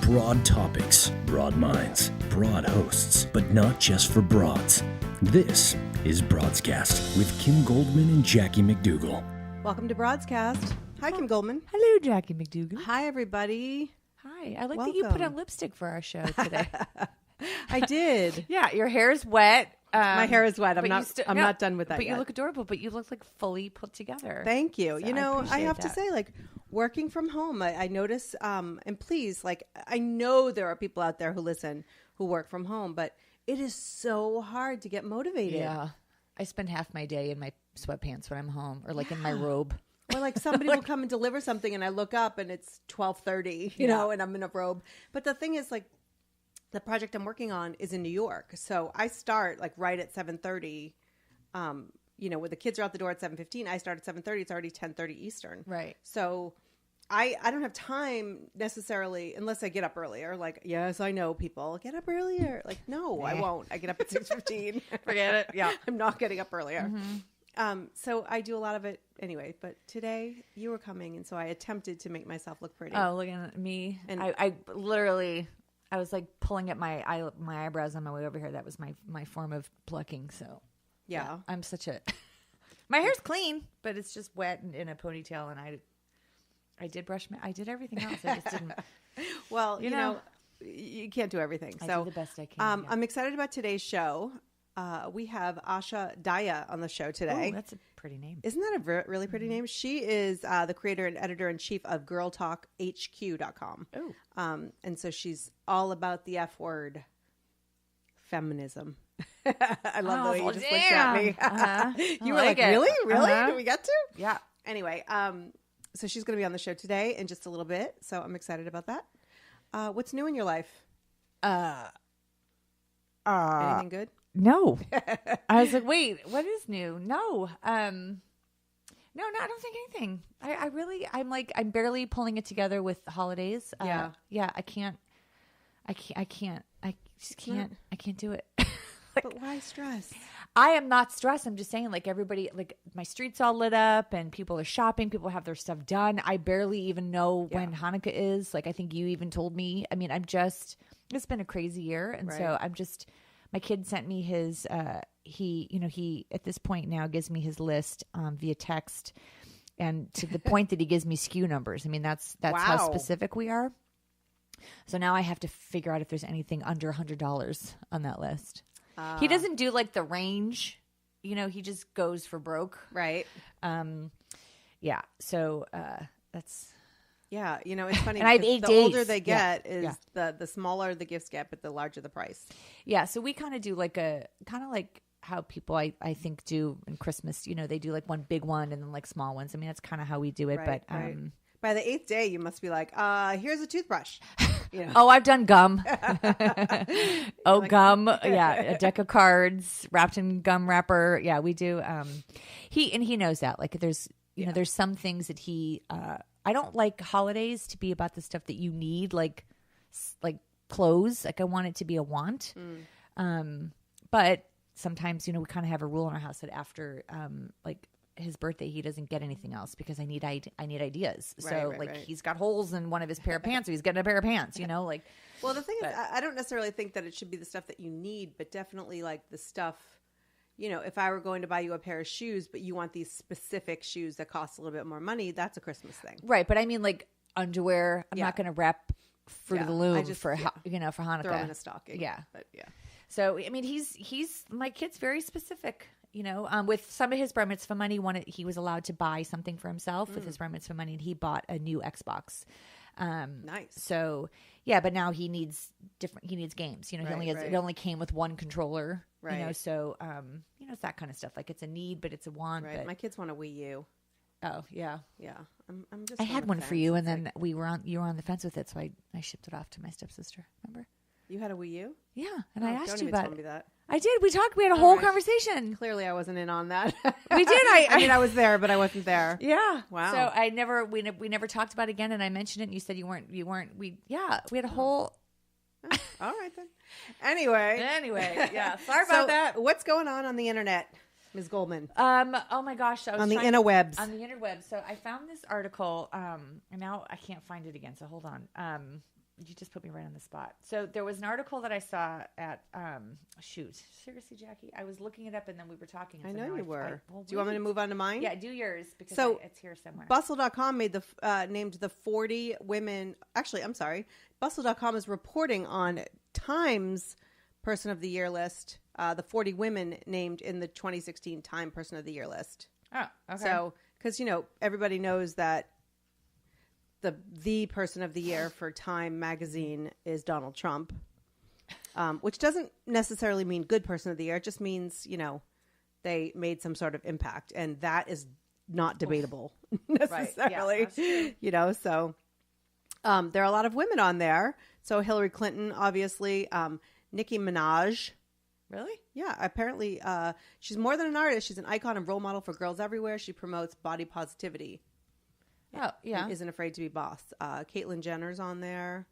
Broad topics, broad minds, broad hosts, but not just for broads. This is Broadscast with Kim Goldman and Jackie McDougall. Welcome to Broadscast. Hi, Kim Goldman. Hello, Jackie McDougall. Hi, everybody. Hi. I like Welcome. that you put on lipstick for our show today. I did. Yeah, your hair's wet. My hair is wet. I'm not done with that but yet. You look adorable, but you look like fully put together. Thank you. So you know, I have to that. say, like, working from home, I notice, and please, like, I know there are people out there who listen who work from home, but it is so hard to get motivated. Yeah. I spend half my day in my sweatpants when I'm home or like in my robe. Or like somebody will come and deliver something and I look up and it's 12:30, you know, and I'm in a robe. But the thing is, like, the project I'm working on is in New York. So I start like right at 7:30, you know, when the kids are out the door at 7:15, I start at 7:30. It's already 10:30 Eastern. Right. So I don't have time necessarily unless I get up earlier. Like, yes, I know people get up earlier. Like, no, I won't. I get up at 6:15. Forget it. Yeah. I'm not getting up earlier. So I do a lot of it anyway. But today you were coming, and so I attempted to make myself look pretty. Oh, looking at me. And I literally, I was like pulling at my eyebrows on my way over here. That was my form of plucking. So yeah. I'm such a, my hair's clean, but it's just wet and in a ponytail. And I did I did everything else. I just didn't. Well, you know, you can't do everything. I So do the best I can. I'm excited about today's show. We have Asha Dahya on the show today. Oh, that's a pretty name. Isn't that a really pretty name? She is the creator and editor-in-chief of GIRLTALKHQ.com. Oh. And so she's all about the F word, feminism. I love the way you just looked at me. Uh-huh. You were like, really? Uh-huh. Did we get to? Yeah. Anyway, so she's going to be on the show today in just a little bit. So I'm excited about that. What's new in your life? Anything good? No. I was like, wait, what is new? No. No, I don't think anything. I'm barely pulling it together with the holidays. Yeah. I just can't do it. But why stress? I am not stressed. I'm just saying, like, everybody, like, my street's all lit up and people are shopping. People have their stuff done. I barely even know when Hanukkah is. Like, I think you even told me. I mean, it's been a crazy year. And so my kid sent me his, he at this point now gives me his list via text, and to the point that he gives me SKU numbers. I mean, that's how specific we are. So now I have to figure out if there's anything under $100 on that list. He doesn't do like the range, he just goes for broke. Right. Yeah. So that's. Yeah, it's funny. And I have 8 the days. older they get is the smaller the gifts get, but the larger the price. Yeah, so we kind of do like how people I think do in Christmas. They do like one big one and then like small ones. I mean, that's kind of how we do it. Right, but right. By the 8th day, you must be like, here's a toothbrush. Oh, I've done gum. Gum. Yeah, a deck of cards wrapped in gum wrapper. Yeah, we do. He knows that. Like, there's there's some things that he. I don't like holidays to be about the stuff that you need, like clothes. Like, I want it to be a want. But sometimes, we kind of have a rule in our house that after like his birthday, he doesn't get anything else because I need ideas. Right. He's got holes in one of his pair of pants, so he's getting a pair of pants. Like. Well, the thing is, I don't necessarily think that it should be the stuff that you need, but definitely like the stuff. If I were going to buy you a pair of shoes, but you want these specific shoes that cost a little bit more money, that's a Christmas thing. Right. But I mean, like underwear, I'm not going to wrap Fruit of the Loom for Hanukkah. Throw in a stocking. Yeah. But yeah. So, I mean, he's my kid's very specific, with some of his bar mitzvah money, he was allowed to buy something for himself with his bar mitzvah money, and he bought a new Xbox. Nice. So yeah, but now he needs games. It only came with one controller. Right. So it's that kind of stuff. Like, it's a need, but it's a want. Right. But... My kids want a Wii U. Oh yeah. Yeah. I'm just. I had one for you, and then you were on the fence with it, so I shipped it off to my stepsister. Remember? You had a Wii U? Yeah, and I asked you about tell me that. I did. We talked. We had a whole conversation. Clearly, I wasn't in on that. We did. I mean, I was there, but I wasn't there. Yeah. Wow. So we never talked about it again, and I mentioned it, and you said you weren't. We had a whole. Oh, all right then. Anyway, yeah. Sorry about that. What's going on the internet, Ms. Goldman? Oh my gosh, I was on the interwebs. On the interwebs. So I found this article, and now I can't find it again. So hold on. You just put me right on the spot. So there was an article that I saw at seriously, Jackie, I was looking it up and then we were talking. I know you were. Do you want me to move on to mine? Yeah, do yours because it's here somewhere. Bustle.com named the 40 women. Actually, I'm sorry. Bustle.com is reporting on Time's Person of the Year list. The 40 women named in the 2016 Time Person of the Year list. Oh, okay. So, because everybody knows that the person of the year for Time magazine is Donald Trump, which doesn't necessarily mean good person of the year. It just means, they made some sort of impact, and that is not debatable necessarily. Right. Yeah, so there are a lot of women on there. So Hillary Clinton, obviously, Nicki Minaj. Really? Yeah, apparently she's more than an artist. She's an icon and role model for girls everywhere. She promotes body positivity. Oh, yeah. Isn't afraid to be boss. Caitlyn Jenner's on there.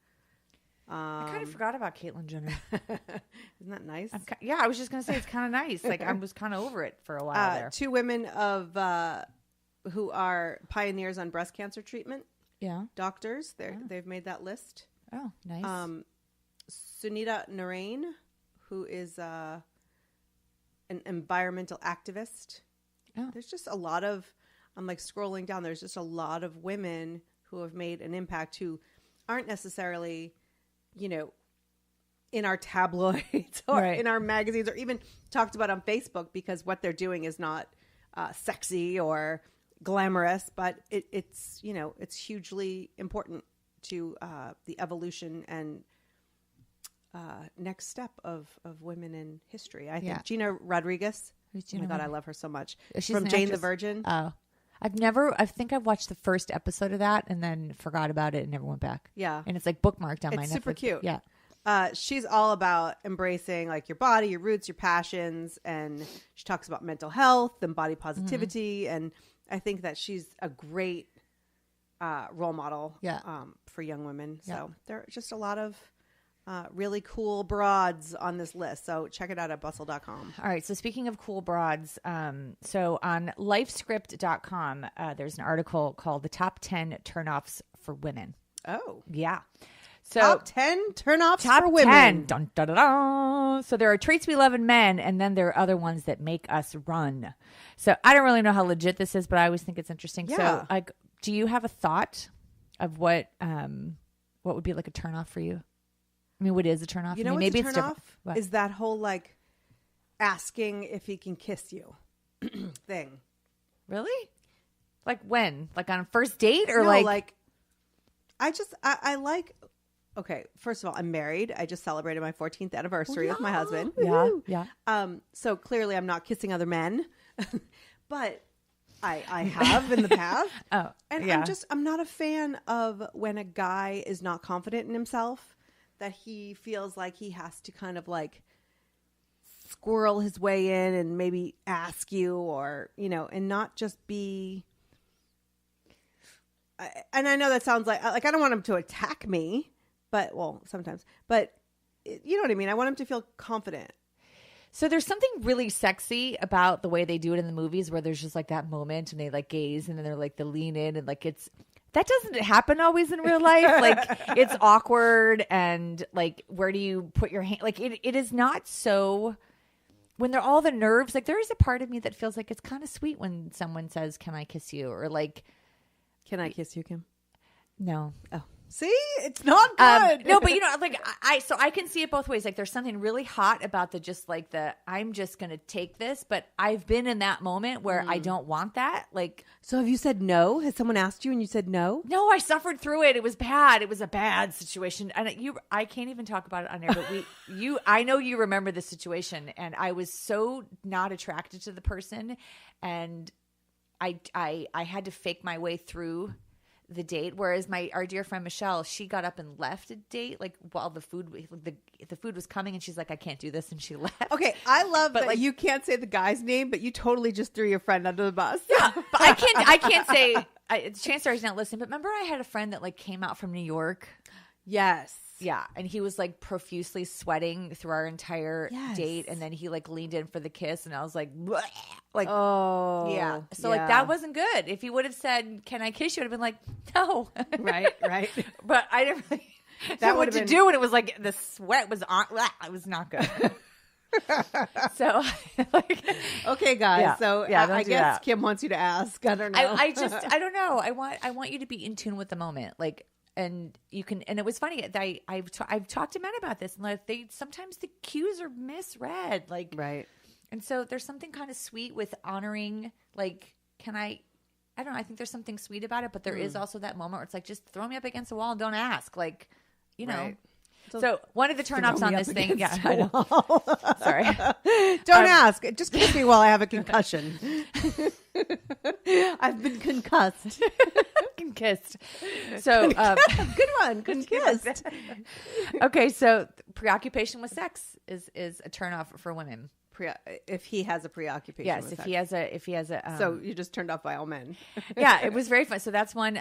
I kind of forgot about Caitlyn Jenner. Isn't that nice? I was just going to say it's kind of nice. Like I was kind of over it for a while there. 2 women who are pioneers on breast cancer treatment. Yeah. Doctors. They've made that list. Oh, nice. Sunita Narain, who is an environmental activist. Oh. There's just a lot of... I'm like scrolling down. There's just a lot of women who have made an impact who aren't necessarily, in our tabloids or in our magazines or even talked about on Facebook because what they're doing is not sexy or glamorous, but it's hugely important to the evolution and next step of women in history. I think Gina Rodriguez. Who's Gina? Oh my God, I love her so much. She's from Jane the Virgin. Oh. I think I've watched the first episode of that and then forgot about it and never went back. Yeah. And it's like bookmarked on my Netflix. It's super cute. Yeah. She's all about embracing like your body, your roots, your passions. And she talks about mental health and body positivity. Mm-hmm. And I think that she's a great role model for young women. So there are just a lot of really cool broads on this list. So check it out at bustle.com. All right. So speaking of cool broads, so on lifescript.com, there's an article called The Top 10 Turnoffs for Women. Oh. Yeah. So top 10 turnoffs for women. 10. Dun, dun, dun, dun. So there are traits we love in men, and then there are other ones that make us run. So I don't really know how legit this is, but I always think it's interesting. Yeah. So do you have a thought of what would be like a turnoff for you? I mean, what is a turnoff? You know, maybe what's a turnoff is that whole like asking if he can kiss you thing. Really? Like when? Like on a first date or no, like I like. Okay, first of all, I'm married. I just celebrated my 14th anniversary with my husband. Yeah. So clearly, I'm not kissing other men, but I have in the past. I'm not a fan of when a guy is not confident in himself. That he feels like he has to kind of like squirrel his way in and maybe ask you or, and not just be. And I know that sounds like I don't want him to attack me, but sometimes, but you know what I mean? I want him to feel confident. So there's something really sexy about the way they do it in the movies where there's just like that moment and they like gaze and then they're like the lean in and like that doesn't happen always in real life. Like it's awkward and like where do you put your hand? Like it is not so when they're all the nerves. Like there is a part of me that feels like it's kind of sweet when someone says, "Can I kiss you?" or like, "Can I kiss you, Kim?" No. Oh. See, it's not good. No, but like I can see it both ways. Like there's something really hot about I'm just going to take this, but I've been in that moment where I don't want that. Like, so have you said no? Has someone asked you and you said no? No, I suffered through it. It was bad. It was a bad situation. And I can't even talk about it on air, but I know you remember the situation and I was so not attracted to the person and I had to fake my way through the date, whereas our dear friend Michelle, she got up and left a date like while the food was coming and she's like, I can't do this, and she left. Okay, I love that like, you can't say the guy's name, but you totally just threw your friend under the bus. Yeah, but I can't say chances are he's not listening, but remember I had a friend that like came out from New York. Yes. Yeah, and he was like profusely sweating through our entire date, and then he like leaned in for the kiss, and I was like, bleh. Like, oh, yeah. So like that wasn't good. If he would have said, "Can I kiss you?" I'd have been like, no, right. But I didn't really. That what to do, and it was like the sweat was on. It was not good. So, like, okay, guys. Yeah. So Yeah, I guess that. Kim wants you to ask. I don't know. I don't know. I want you to be in tune with the moment, like, and you can. And it was funny that I've talked to men about this, and like sometimes the cues are misread, like, right. And so there's something kind of sweet with honoring, like, I don't know. I think there's something sweet about it, but there is also that moment where it's like, just throw me up against the wall and don't ask, like, you know. Right. So one of the turnoffs on this thing, yeah, I know. Sorry, don't ask. Just kiss me while I have a concussion. I've been concussed. Concussed. So good one. Concussed. Okay, so preoccupation with sex is a turnoff for women. If he has a preoccupation. Yes, with if sex. he has a. So you're just turned off by all men. Yeah, it was very fun. So that's one.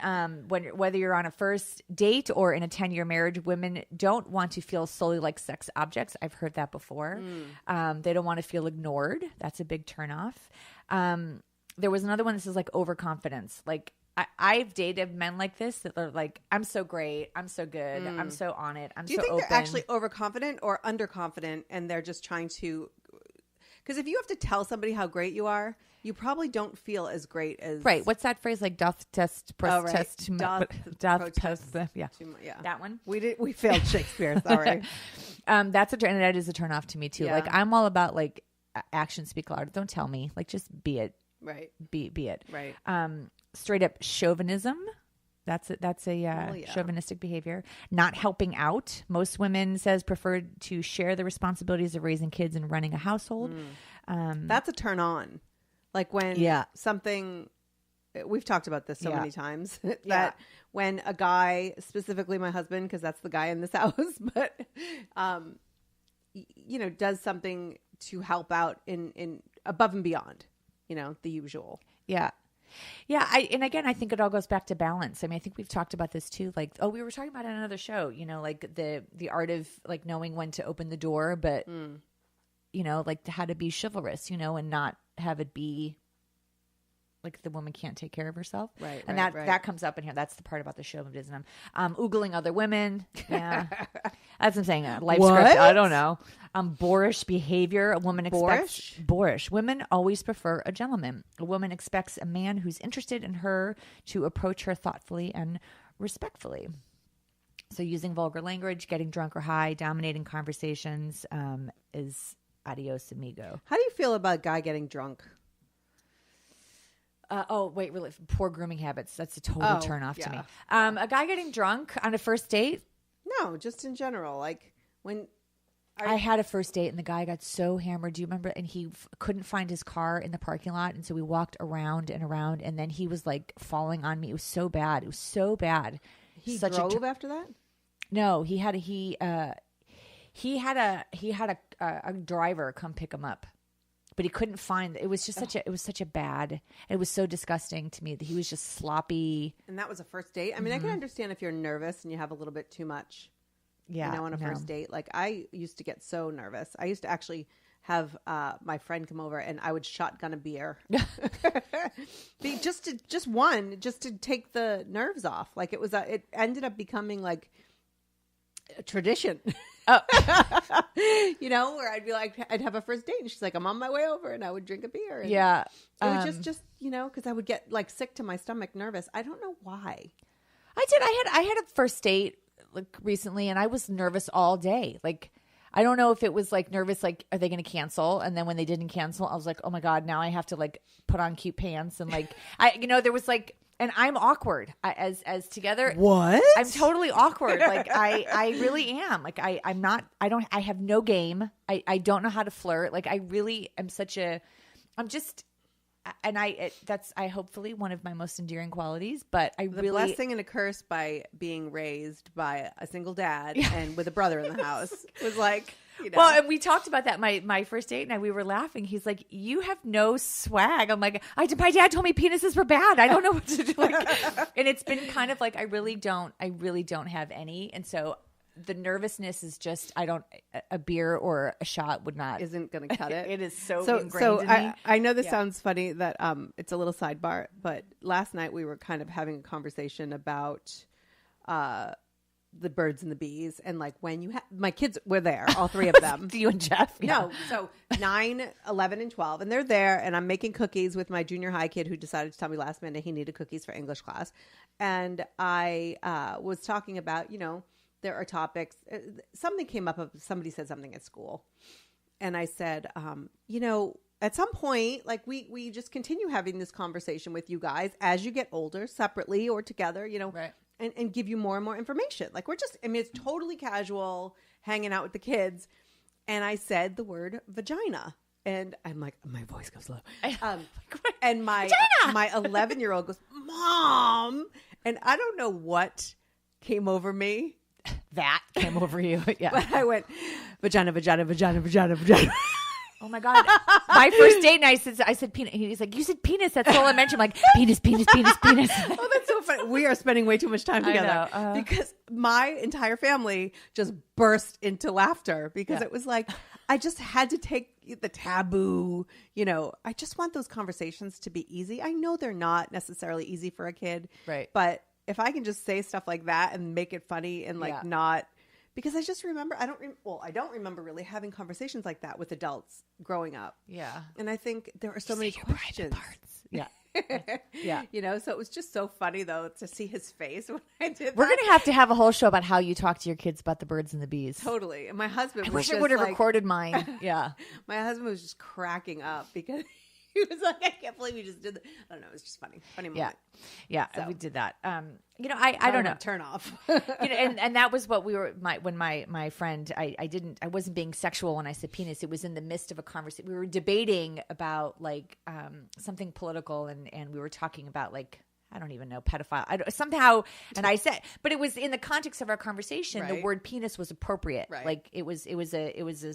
Whether you're on a first date or in a 10-year marriage, women don't want to feel solely like sex objects. I've heard that before. They don't want to feel ignored. That's a big turnoff. There was another one that says like overconfidence. Like I've dated men like this that are like, I'm so great, I'm so good, I'm so on it, I'm so open. Do you think they're actually overconfident or underconfident, and they're just trying to? Because if you have to tell somebody how great you are, you probably don't feel as great as... Right. What's that phrase? Like, doth test, protest, doth post... Yeah. Yeah. That one? We failed Shakespeare. Sorry. And that is a turnoff to me, too. Yeah. Like, I'm all about, like, actions speak louder. Don't tell me. Like, just be it. Right. Be it. Right. Straight up chauvinism. That's a chauvinistic behavior. Not helping out. Most women prefer to share the responsibilities of raising kids and running a household. That's a turn on. Like when something, we've talked about this so many times, that when a guy, specifically my husband, because that's the guy in this house, but, does something to help out in above and beyond, the usual. Yeah. Yeah, I think it all goes back to balance. I mean, I think we've talked about this too. Like, we were talking about it on another show, like the art of like knowing when to open the door, but like how to be chivalrous, and not have it be like the woman can't take care of herself. Right. And that comes up in here. That's the part about the chauvinism. Oogling other women. Yeah. That's what I'm saying. Life script. I don't know. Boorish behavior. A woman expects... Boorish. Women always prefer a gentleman. A woman expects a man who's interested in her to approach her thoughtfully and respectfully. So using vulgar language, getting drunk or high, dominating conversations is adios amigo. How do you feel about a guy getting drunk? Really poor grooming habits. That's a total turn off to me. A guy getting drunk on a first date? No, just in general. Like when I had a first date and the guy got so hammered. Do you remember? And he couldn't find his car in the parking lot. And so we walked around and around, and then he was like falling on me. It was so bad. He drove after that? No, he had a driver come pick him up. But he couldn't find. It was just such a bad. It was so disgusting to me that he was just sloppy. And that was a first date. I mean, I can understand if you're nervous and you have a little bit too much. Yeah, on a first date. Like I used to get so nervous. I used to actually have my friend come over and I would shotgun a beer, just to take the nerves off. Like it ended up becoming like a tradition. Oh. Where I'd be like, I'd have a first date and she's like, I'm on my way over, and I would drink a beer. And yeah. It was just because I would get like sick to my stomach, nervous. I don't know why. I had a first date like recently, and I was nervous all day. Like, I don't know if it was like nervous, like, are they going to cancel? And then when they didn't cancel, I was like, oh my God, now I have to like put on cute pants. And like, there was like, and I'm awkward as together. What? I'm totally awkward. Like I really am. Like I have no game. I don't know how to flirt. Like I really am that's hopefully one of my most endearing qualities, but the blessing and a curse by being raised by a single dad and with a brother in the house was like, Well, and we talked about that. My first date and we were laughing. He's like, you have no swag. I'm like, my dad told me penises were bad. I don't know what to do. And it's been kind of like, I really don't have any. And so the nervousness is just, a beer or a shot isn't going to cut it. It is so ingrained in me. I know this sounds funny that it's a little sidebar, but last night we were kind of having a conversation about the birds and the bees. And like when you my kids were there, all three of them. You and Jeff? Yeah. No. So 9, 11, and 12. And they're there. And I'm making cookies with my junior high kid who decided to tell me last minute he needed cookies for English class. And I was talking about, there are topics. Something came up. Somebody said something at school. And I said, at some point, like we just continue having this conversation with you guys as you get older, separately or together, Right. and give you more and more information. Like it's totally casual hanging out with the kids. And I said the word vagina. And I'm like, my voice goes low. And my 11-year-old goes, Mom. And I don't know what came over me. That came over you. Yeah. But I went, vagina, vagina, vagina, vagina, vagina. Oh my God. My first date night, I said penis. He's like, you said penis. That's all I mentioned. I'm like, penis, penis, penis, penis. Oh, that's so funny. We are spending way too much time together because my entire family just burst into laughter because it was like, I just had to take the taboo, I just want those conversations to be easy. I know they're not necessarily easy for a kid. Right. But if I can just say stuff like that and make it funny and not, because I just remember, I don't remember really having conversations like that with adults growing up. Yeah. And I think there are so many questions. Yeah. Yeah. So it was just so funny though to see his face when I did that. We're going to have a whole show about how you talk to your kids about the birds and the bees. Totally. And my husband I was wish I just would have like, recorded mine. Yeah. my husband was just cracking up because he was like, I can't believe you just did that. I don't know. It was just funny. Funny moment. Yeah. So. We did that. I don't know. Turn off. And that was what we were, when my friend, I wasn't being sexual when I said penis. It was in the midst of a conversation. We were debating about like something political and we were talking about like, I don't even know, pedophile. Somehow, and I said, but it was in the context of our conversation. Right. The word penis was appropriate. Right. Like it was a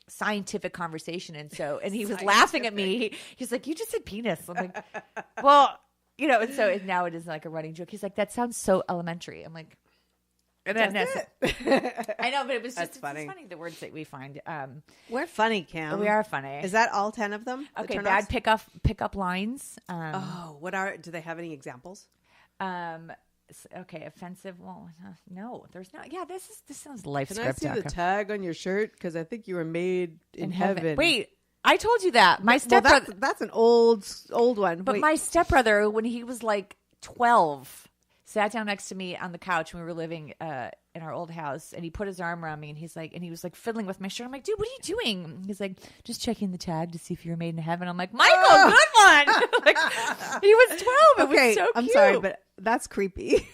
scientific conversation, and he was laughing at me. He's like, "You just said penis." I'm like, "Well, And so now it is like a running joke. He's like, "That sounds so elementary." I'm like, and then I know, but it was just funny. It's funny the words that we find. We're funny, Kim. We are funny. Is that all 10 of them? Okay, bad pickup lines. Do they have any examples? Okay, offensive. Well, no, there's not. Yeah, this sounds life Can script. Can I see the tag on your shirt? Because I think you were made in heaven. Wait, I told you that. My stepbrother. That's an old one. But my stepbrother, when he was like 12, sat down next to me on the couch when we were living in our old house, and he put his arm around me, and he was like fiddling with my shirt. I'm like, dude, what are you doing? He's like, just checking the tag to see if you were made in heaven. I'm like, Michael, good one. Like, he was 12. It was so cute. I'm sorry, but that's creepy.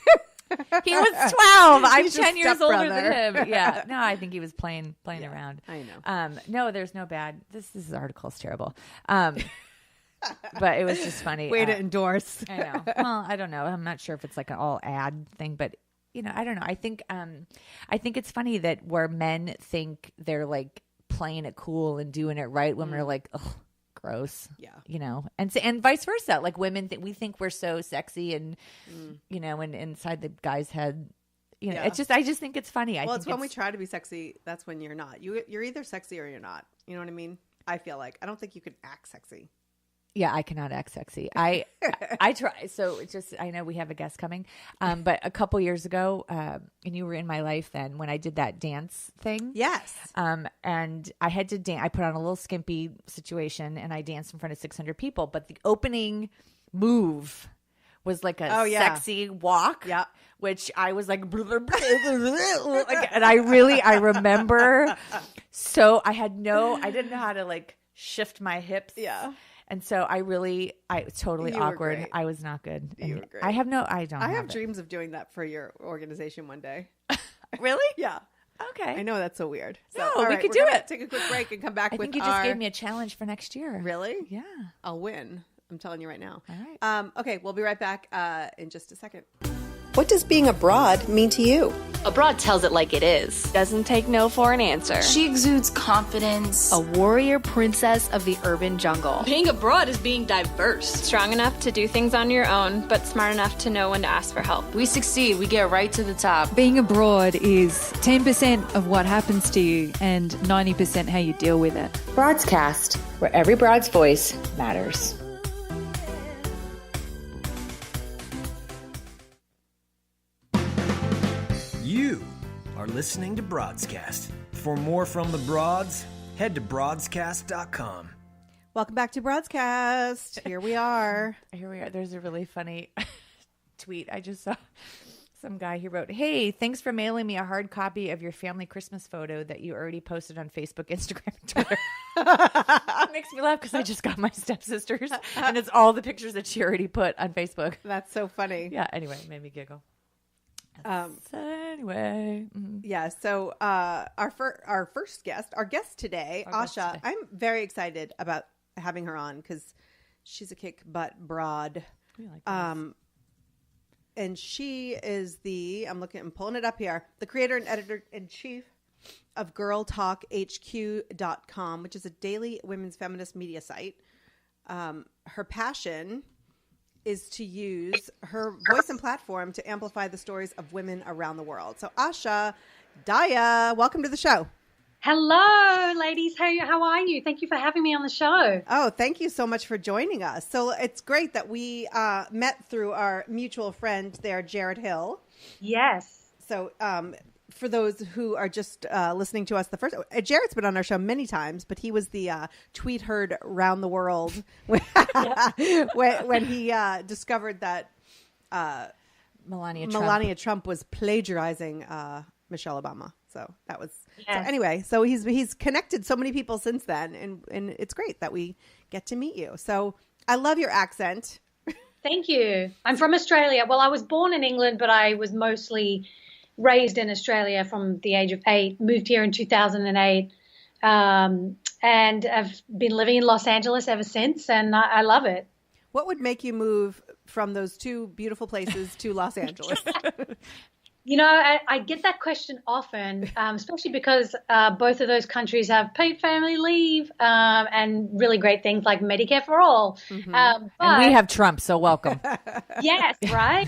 He was 12. I'm 10 years older than him. Yeah. No, I think he was playing around. I know. No, there's no bad. This article is terrible. But it was just funny. Way to endorse. I know. Well, I don't know. I'm not sure if it's like an all ad thing, but I don't know. I think it's funny that where men think they're like playing it cool and doing it right when we're like, oh, gross. Yeah. And vice versa. Like women, we think we're so sexy and, and inside the guy's head, it's just, I just think it's funny. Well, it's when we try to be sexy. That's when you're not. You're either sexy or you're not. You know what I mean? I feel like I don't think you could act sexy. Yeah, I cannot act sexy. I try. So it's just, I know we have a guest coming, but a couple years ago, and you were in my life then when I did that dance thing. Yes. And I had to dance. I put on a little skimpy situation and I danced in front of 600 people. But the opening move was like a sexy walk. Yeah. Which I was like, and I remember. So I didn't know how to like shift my hips. Yeah. And so I was totally awkward. Great. I was not good. You were great. I have dreams of doing that for your organization one day. Really? Yeah. Okay. I know that's so weird. So, no, we could do it. Take a quick break and come back with I think you just gave me a challenge for next year. Really? Yeah. I'll win. I'm telling you right now. All right. Okay, we'll be right back in just a second. What does being a broad mean to you? A broad tells it like it is. Doesn't take no for an answer. She exudes confidence. A warrior princess of the urban jungle. Being a broad is being diverse. Strong enough to do things on your own, but smart enough to know when to ask for help. We succeed. We get right to the top. Being a broad is 10% of what happens to you and 90% how you deal with it. Broadscast, where every broad's voice matters. You are listening to Broadscast. For more from the Broads, head to broadscast.com. Welcome back to Broadscast. Here we are. There's a really funny tweet I just saw. Some guy, he wrote, "Hey, thanks for mailing me a hard copy of your family Christmas photo that you already posted on Facebook, Instagram, and Twitter." It makes me laugh because I just got my stepsisters, and it's all the pictures that she already put on Facebook. That's so funny. Yeah, anyway, it made me giggle. Anyway. Yeah, so our guest today, Asha, I'm very excited about having her on because she's a kick butt broad. And she is I'm pulling it up here, the creator and editor-in-chief of GIRLTALKHQ.com, which is a daily women's feminist media site. Her passion is to use her voice and platform to amplify the stories of women around the world. So Asha Dahya, welcome to the show. Hello, ladies. How are you? Thank you for having me on the show. Oh, thank you so much for joining us. So it's great that we met through our mutual friend there, Jared Hill. Yes. So for those who are just listening to us, Jared's been on our show many times, but he was the tweet heard around the world when he discovered that Melania Trump was plagiarizing Michelle Obama. So that was So anyway. So he's connected so many people since then, and it's great that we get to meet you. So I love your accent. Thank you. I'm from Australia. Well, I was born in England, but I was mostly raised in Australia from the age of 8. Moved here in 2008, and I've been living in Los Angeles ever since, and I love it. What would make you move from those two beautiful places to Los Angeles? You know, I get that question often, especially because both of those countries have paid family leave and really great things like Medicare for all. Mm-hmm. And we have Trump, so welcome. Yes, right?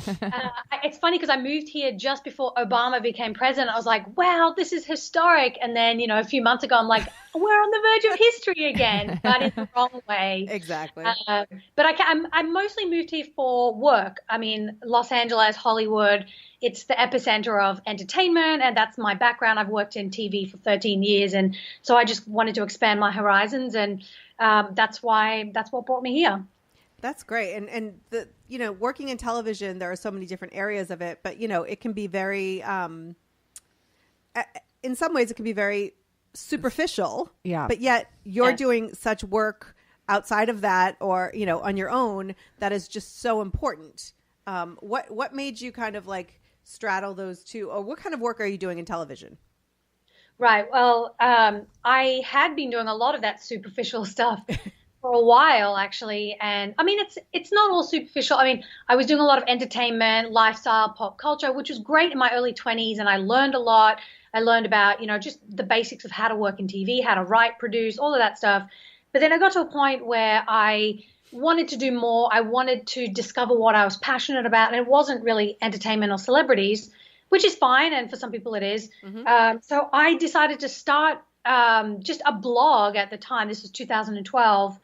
It's funny because I moved here just before Obama became president. I was like, wow, this is historic. And then, you know, a few months ago, I'm like, we're on the verge of history again, but in the wrong way. Exactly. But I mostly moved here for work. I mean, Los Angeles, Hollywood, it's the epicenter of entertainment, and that's my background. I've worked in TV for 13 years, and so I just wanted to expand my horizons, and that's what brought me here. That's great. And the, you know, working in television, there are so many different areas of it, but, you know, it can be very, in some ways it can be very superficial. Yeah. But yet you're doing such work outside of that, or, you know, on your own, that is just so important. What made you kind of like straddle those two, or what kind of work are you doing in television? Right. Well, I had been doing a lot of that superficial stuff for a while, actually. And I mean, it's not all superficial. I mean, I was doing a lot of entertainment, lifestyle, pop culture, which was great in my early 20s. And I learned a lot. I learned about, you know, just the basics of how to work in TV, how to write, produce, all of that stuff. But then I got to a point where I wanted to do more. I wanted to discover what I was passionate about. And it wasn't really entertainment or celebrities, which is fine. And for some people it is. Mm-hmm. So I decided to start just a blog at the time. This was 2012,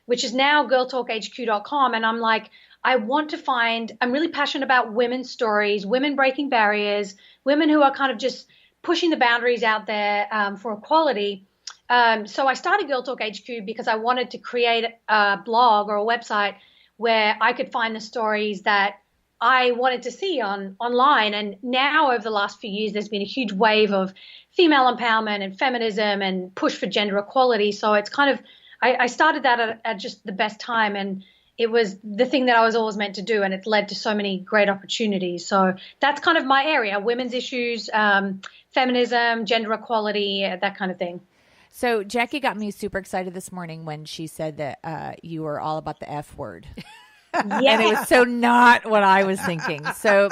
which is now GIRLTALKHQ.com. And I'm like, I'm really passionate about women's stories, women breaking barriers, women who are kind of just pushing the boundaries out there for equality. So I started Girl Talk HQ because I wanted to create a blog or a website where I could find the stories that I wanted to see online. And now over the last few years, there's been a huge wave of female empowerment and feminism and push for gender equality. So it's kind of, I started that at just the best time, and it was the thing that I was always meant to do, and it's led to so many great opportunities. So that's kind of my area: women's issues, feminism, gender equality, that kind of thing. So Jackie got me super excited this morning when she said that you were all about the F word. Yeah. And it was so not what I was thinking. So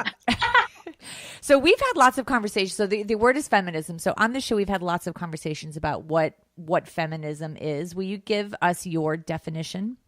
so we've had lots of conversations. So the word is feminism. So on the show, we've had lots of conversations about what feminism is. Will you give us your definition?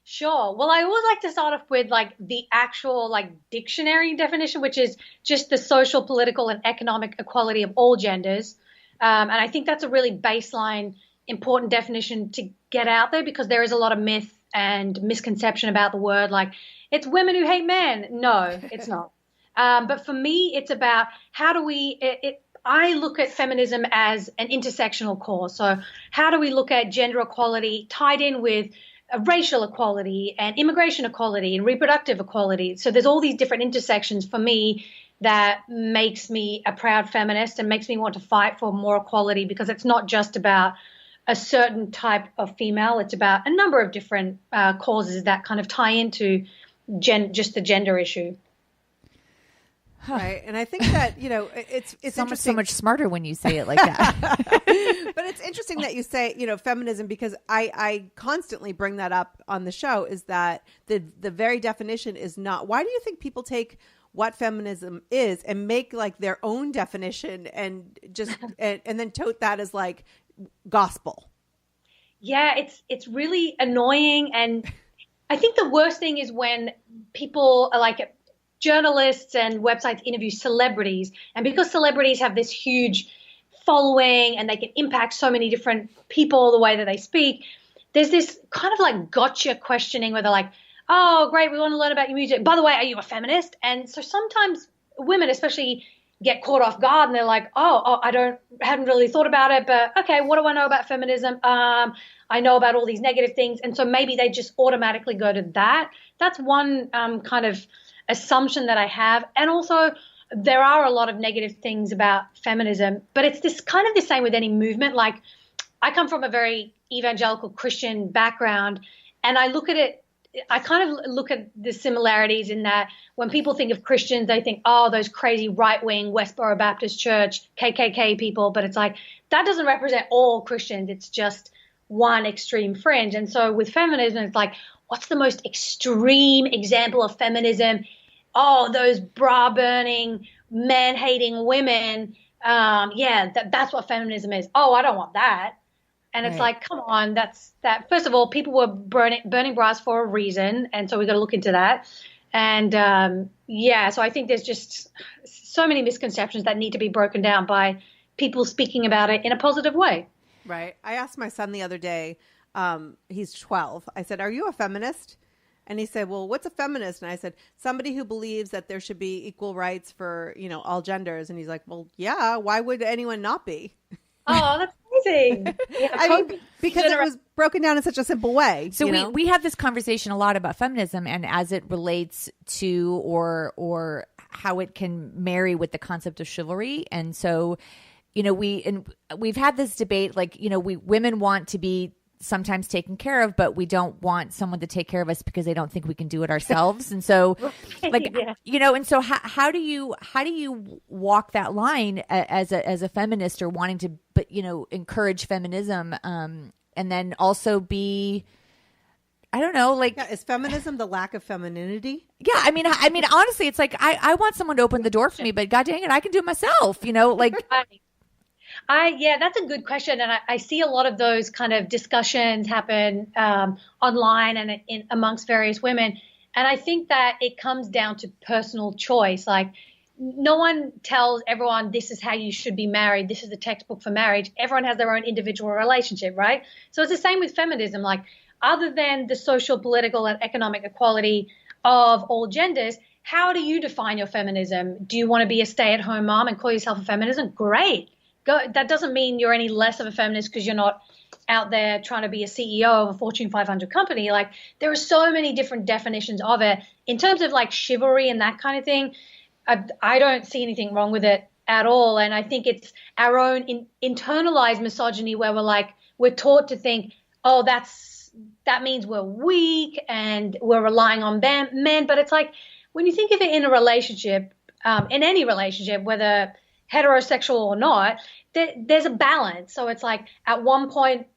Sure. Well, I always like to start off with like the actual like dictionary definition, which is just the social, political, and economic equality of all genders. And I think that's a really baseline, important definition to get out there, because there is a lot of myth and misconception about the word. Like, it's women who hate men. No, it's not. But for me, it's about how do we I look at feminism as an intersectional cause. So how do we look at gender equality tied in with racial equality and immigration equality and reproductive equality? So there's all these different intersections for me that makes me a proud feminist and makes me want to fight for more equality, because it's not just about a certain type of female. It's about a number of different causes that kind of tie into just the gender issue. Right. And I think that, it's so much smarter when you say it like that. But it's interesting that you say, feminism, because I constantly bring that up on the show, is that the very definition is not. Why do you think people take what feminism is and make like their own definition and just and then tote that as like gospel? Yeah, it's really annoying. And I think the worst thing is when people are like, journalists and websites interview celebrities, and because celebrities have this huge following and they can impact so many different people the way that they speak, there's this kind of like gotcha questioning where they're like, oh, great, we want to learn about your music. By the way, are you a feminist? And so sometimes women especially get caught off guard and they're like, oh, hadn't really thought about it, but okay, what do I know about feminism? I know about all these negative things. And so maybe they just automatically go to that. That's one kind of assumption that I have. And also there are a lot of negative things about feminism, but it's this kind of the same with any movement. Like, I come from a very evangelical Christian background, and I look at it, I kind of look at the similarities in that when people think of Christians, they think, oh, those crazy right-wing Westboro Baptist Church, KKK people. But it's like, that doesn't represent all Christians. It's just one extreme fringe. And so with feminism, it's like, what's the most extreme example of feminism? Oh, those bra-burning, man-hating women. That's what feminism is. Oh, I don't want that. And it's like, come on, that's that. First of all, people were burning bras for a reason, and so we got to look into that. And so I think there's just so many misconceptions that need to be broken down by people speaking about it in a positive way. Right. I asked my son the other day, he's 12. I said, are you a feminist? And he said, well, what's a feminist? And I said, somebody who believes that there should be equal rights for, all genders. And he's like, well, yeah, why would anyone not be? Oh, that's amazing. Yeah, I mean, because it was broken down in such a simple way. So we have this conversation a lot about feminism and as it relates to or how it can marry with the concept of chivalry. And so, we've had this debate, like, women want to be sometimes taken care of, but we don't want someone to take care of us because they don't think we can do it ourselves. And so like, and so how do you walk that line as a feminist or wanting to, but, encourage feminism, and then also be, I don't know, like, is feminism the lack of femininity? Yeah. I mean, honestly, it's like, I want someone to open the door for me, but God dang it, I can do it myself, like, that's a good question. And I see a lot of those kind of discussions happen online and amongst various women. And I think that it comes down to personal choice. Like, no one tells everyone this is how you should be married. This is the textbook for marriage. Everyone has their own individual relationship, right? So it's the same with feminism. Like, other than the social, political, and economic equality of all genders, how do you define your feminism? Do you want to be a stay-at-home mom and call yourself a feminist? Great. Go. That doesn't mean you're any less of a feminist because you're not out there trying to be a CEO of a Fortune 500 company. Like, there are so many different definitions of it. In terms of like chivalry and that kind of thing, I don't see anything wrong with it at all. And I think it's our own internalized misogyny where we're taught to think, oh, that means we're weak and we're relying on men. But it's like, when you think of it in a relationship, in any relationship, whether heterosexual or not, there's a balance. So it's like, at one point,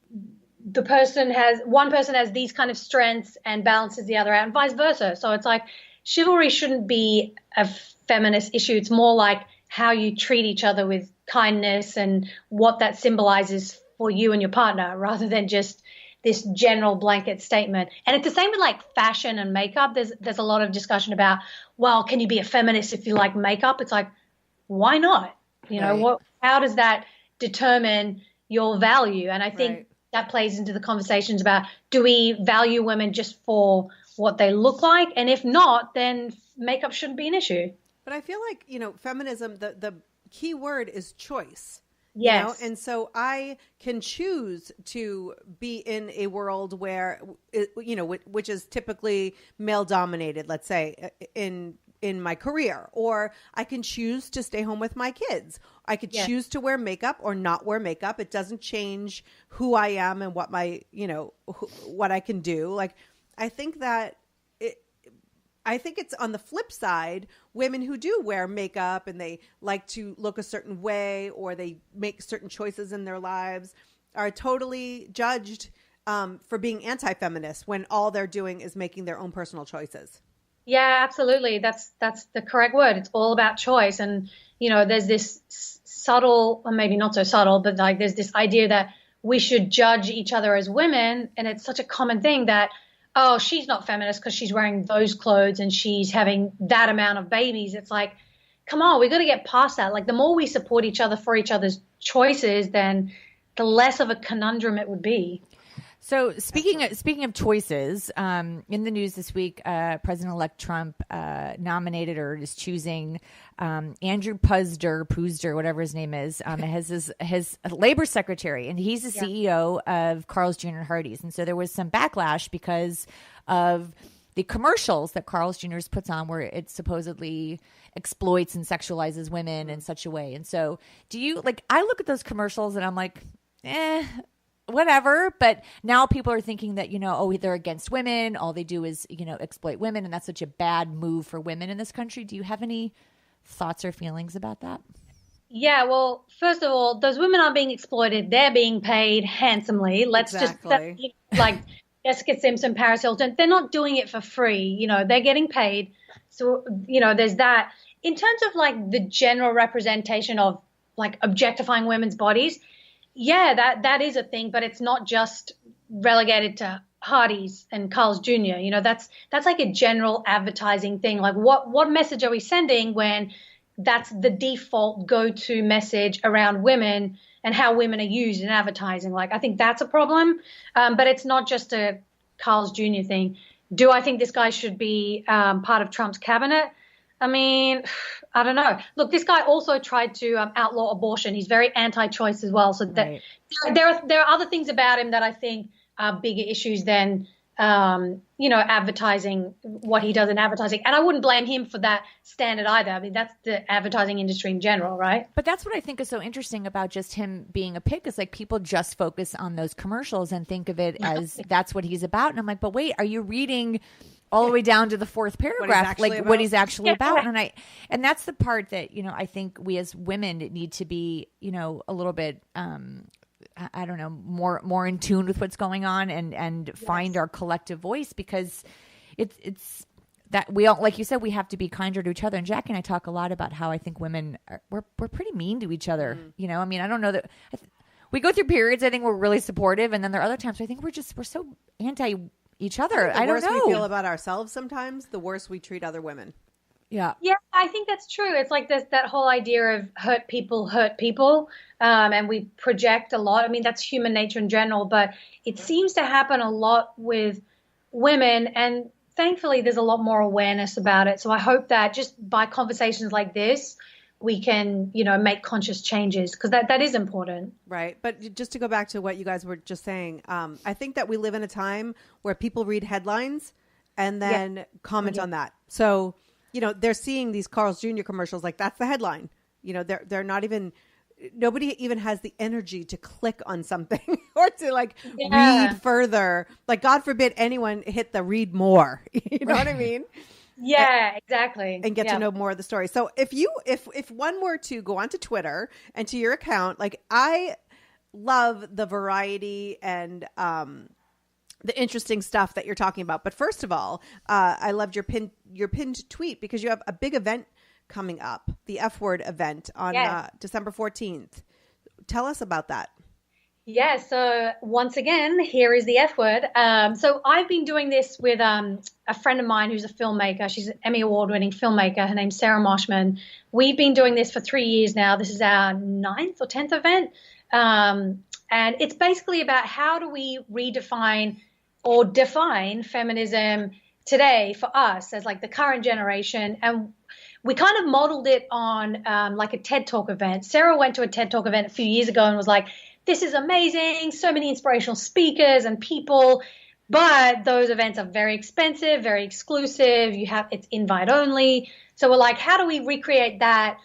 one person has these kind of strengths and balances the other out, and vice versa. So it's like, chivalry shouldn't be a feminist issue. It's more like how you treat each other with kindness and what that symbolizes for you and your partner, rather than just this general blanket statement. And it's the same with like fashion and makeup. There's a lot of discussion about, well, can you be a feminist if you like makeup? It's like, why not? How does that determine your value? And I think that plays into the conversations about, do we value women just for what they look like? And if not, then makeup shouldn't be an issue. But I feel like, feminism, the key word is choice. Yes. And so I can choose to be in a world where, which is typically male dominated, let's say in my career, or I can choose to stay home with my kids. I could choose to wear makeup or not wear makeup. It doesn't change who I am and what what I can do. Like, I think that I think it's on the flip side, women who do wear makeup and they like to look a certain way or they make certain choices in their lives are totally judged for being anti-feminist when all they're doing is making their own personal choices. Yeah, absolutely. That's the correct word. It's all about choice. And, there's this subtle, or maybe not so subtle, but like there's this idea that we should judge each other as women. And it's such a common thing that, oh, she's not feminist because she's wearing those clothes and she's having that amount of babies. It's like, come on, we got to get past that. Like, the more we support each other for each other's choices, then the less of a conundrum it would be. So speaking of choices, in the news this week, President-elect Trump nominated or is choosing Andrew Puzder, whatever his name is, as his labor secretary, and he's the CEO of Carl's Jr. Hardee's. And so there was some backlash because of the commercials that Carl's Jr. puts on where it supposedly exploits and sexualizes women in such a way. And so I look at those commercials and I'm like, whatever. But now people are thinking that, they're against women. All they do is, exploit women. And that's such a bad move for women in this country. Do you have any thoughts or feelings about that? Yeah, well, first of all, those women aren't being exploited. They're being paid handsomely. Like Jessica Simpson, Paris Hilton, they're not doing it for free. They're getting paid. So, there's that. In terms of like the general representation of like objectifying women's bodies, yeah, that is a thing, but it's not just relegated to Hardee's and Carl's Jr. That's like a general advertising thing. Like, what message are we sending when that's the default go-to message around women and how women are used in advertising? Like, I think that's a problem, but it's not just a Carl's Jr. thing. Do I think this guy should be part of Trump's cabinet? I mean, I don't know. Look, this guy also tried to outlaw abortion. He's very anti-choice as well. So that, there are other things about him that I think are bigger issues than, advertising, what he does in advertising. And I wouldn't blame him for that standard either. I mean, that's the advertising industry in general, right? But that's what I think is so interesting about just him being a pick is like people just focus on those commercials and think of it as that's what he's about. And I'm like, but wait, are you reading all the way down to the fourth paragraph, what he's actually about? And that's the part that, I think we as women need to be, a little bit, I don't know, more in tune with what's going on and find our collective voice, because it's that we all, like you said, we have to be kinder to each other. And Jackie and I talk a lot about how I think women we're pretty mean to each other. I mean, I don't know that we go through periods. I think we're really supportive, and then there are other times I think we're so anti each other. I don't know. The worse we feel about ourselves sometimes, the worse we treat other women. Yeah. Yeah, I think that's true. It's like that whole idea of hurt people, and we project a lot. I mean, that's human nature in general, but it seems to happen a lot with women, and thankfully there's a lot more awareness about it. So I hope that just by conversations like this, we can, make conscious changes, because that is important. Right. But just to go back to what you guys were just saying, I think that we live in a time where people read headlines and then comment on that. So, they're seeing these Carl's Jr. commercials, like that's the headline. They're not even, nobody even has the energy to click on something or to read further. Like, God forbid anyone hit the read more. You know what I mean? Yeah, exactly. And get to know more of the story. So if one were to go onto Twitter and to your account, like, I love the variety and the interesting stuff that you're talking about. But first of all, I loved your pinned tweet, because you have a big event coming up, the F Word event on December 14th. Tell us about that. Yeah, so once again, here is the F word. So I've been doing this with a friend of mine who's a filmmaker. She's an Emmy Award-winning filmmaker. Her name's Sarah Marshman. We've been doing this for 3 years now. This is our 9th or 10th event. And it's basically about how do we redefine or define feminism today for us as like the current generation. And we kind of modeled it on like a TED Talk event. Sarah went to a TED Talk event a few years ago and was like, this is amazing, so many inspirational speakers and people, but those events are very expensive, very exclusive. It's invite only. So we're like, how do we recreate that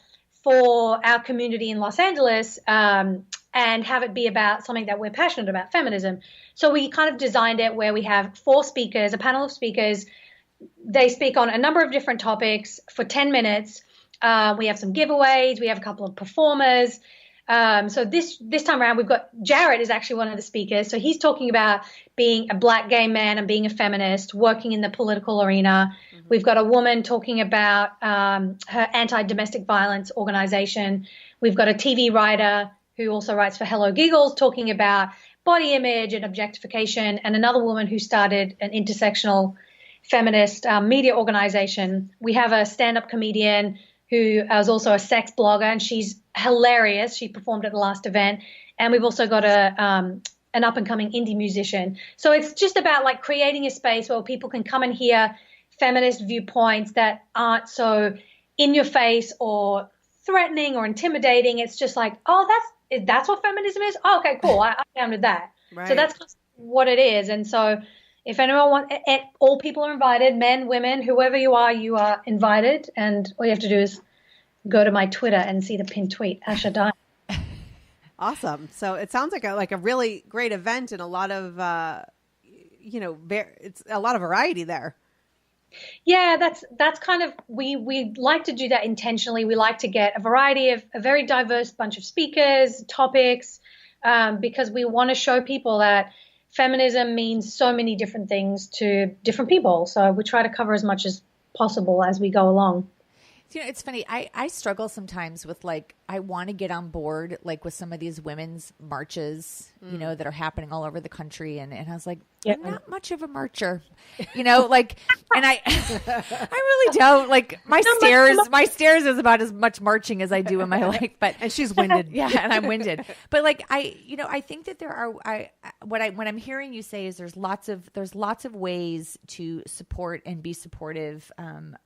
for our community in Los Angeles and have it be about something that we're passionate about, feminism? So we kind of designed it where we have 4 speakers, a panel of speakers. They speak on a number of different topics for 10 minutes. We have some giveaways. We have a couple of performers. So this time around, we've got Jared is actually one of the speakers. So he's talking about being a Black gay man and being a feminist, working in the political arena. Mm-hmm. We've got a woman talking about her anti-domestic violence organization. We've got a TV writer who also writes for Hello Giggles talking about body image and objectification, and another woman who started an intersectional feminist media organization. We have a stand-up comedian who is also a sex blogger, and she's hilarious. She performed at the last event. And we've also got an up-and-coming indie musician. So it's just about like creating a space where people can come and hear feminist viewpoints that aren't so in your face or threatening or intimidating. It's just like, oh, that's what feminism is? Oh, okay, cool. I'm down with that. Right. So that's what it is. And so if anyone wants, all people are invited, men, women, whoever you are invited. And all you have to do is go to my Twitter and see the pinned tweet, Asha Dahya. Awesome. So it sounds like a really great event and a lot of, it's a lot of variety there. Yeah, that's kind of, we like to do that intentionally. We like to get a variety of a very diverse bunch of speakers, topics, because we want to show people that feminism means so many different things to different people. So we try to cover as much as possible as we go along. You know, it's funny. I struggle sometimes with like, I want to get on board like with some of these women's marches, you know, that are happening all over the country. And I was like, I'm not much of a marcher, you know, like, and I really don't like my stairs is about as much marching as I do in my life, but and she's winded. Yeah. And I'm winded, but like, I think that there are, what I'm hearing you say is there's lots of ways to support and be supportive,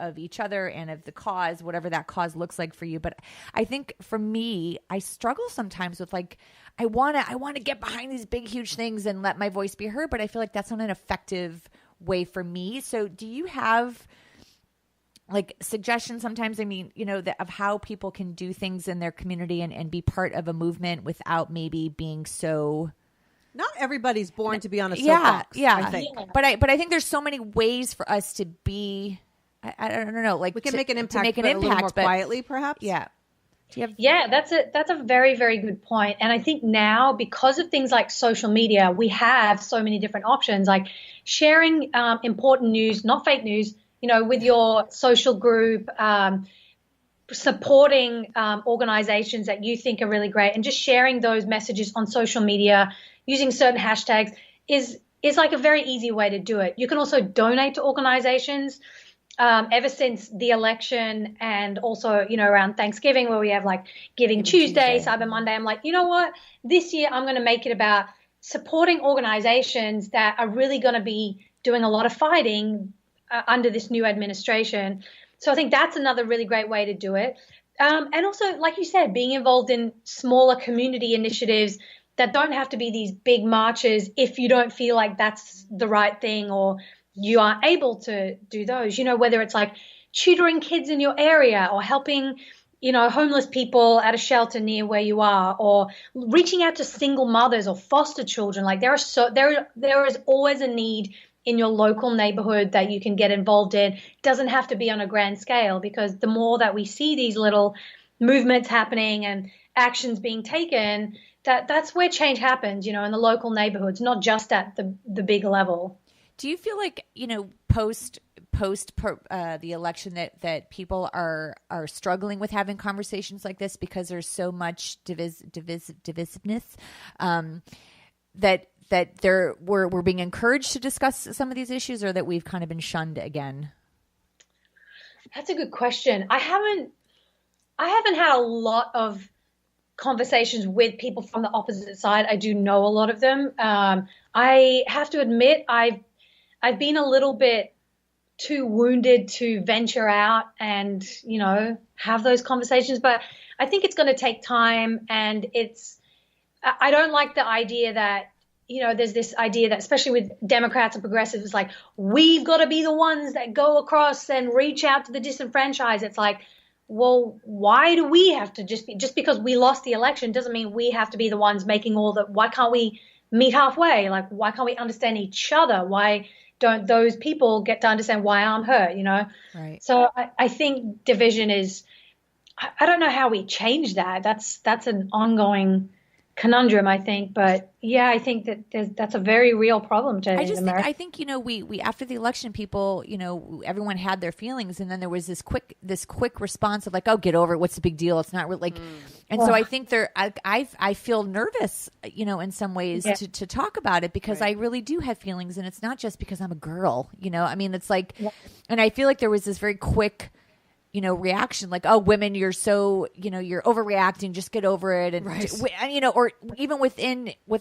of each other and of the cause, whatever that cause looks like for you. But I think for me, I struggle sometimes with like, I want to get behind these big, huge things and let my voice be heard, but I feel like that's not an effective way for me. So do you have like suggestions sometimes, I mean, you know, of how people can do things in their community and be part of a movement without maybe being so... Not everybody's born to be on a soapbox. Yeah. I think. But I think there's so many ways for us to be, I don't know, like we can make an impact, a little more quietly, perhaps. Yeah. Yeah, that's a very, very good point. And I think now, because of things like social media, we have so many different options, like sharing important news, not fake news, you know, with your social group, supporting organizations that you think are really great, and just sharing those messages on social media using certain hashtags is like a very easy way to do it. You can also donate to organizations. Ever since the election, and also, you know, around Thanksgiving, where we have like Giving Tuesday, Cyber Monday, I'm like, you know what, this year I'm going to make it about supporting organizations that are really going to be doing a lot of fighting under this new administration. So I think that's another really great way to do it. And also, like you said, being involved in smaller community initiatives that don't have to be these big marches if you don't feel like that's the right thing, or you aren't able to do those, you know, whether it's like tutoring kids in your area, or helping, you know, homeless people at a shelter near where you are, or reaching out to single mothers or foster children. Like there is always a need in your local neighborhood that you can get involved in. It doesn't have to be on a grand scale, because the more that we see these little movements happening and actions being taken, that's where change happens, you know, in the local neighborhoods, not just at the big level. Do you feel like, you know, post the election that people are struggling with having conversations like this because there's so much divisiveness, that we're being encouraged to discuss some of these issues, or that we've kind of been shunned again? That's a good question. I haven't had a lot of conversations with people from the opposite side. I do know a lot of them. I have to admit, I've been a little bit too wounded to venture out and, you know, have those conversations. But I think it's going to take time, and I don't like the idea that, you know, there's this idea that, especially with Democrats and progressives, it's like, we've got to be the ones that go across and reach out to the disenfranchised. It's like, well, why do we have to just because we lost the election doesn't mean we have to be the ones making why can't we meet halfway? Like, why can't we understand each other? Why don't those people get to understand why I'm hurt, you know? Right. So I think division is, I don't know how we change that. That's an ongoing conundrum, I think. But yeah, I think that that's a very real problem today. I think, you know, we after the election, people, you know, everyone had their feelings, and then there was this quick response of like, oh, get over it. What's the big deal? It's not really like, and so I think I feel nervous, you know, in some ways to talk about it, because I really do have feelings, and it's not just because I'm a girl, you know. I mean, it's like, and I feel like there was this very quick, you know, reaction like, oh, women, you're so, you know, you're overreacting, just get over it. And, you know, or even with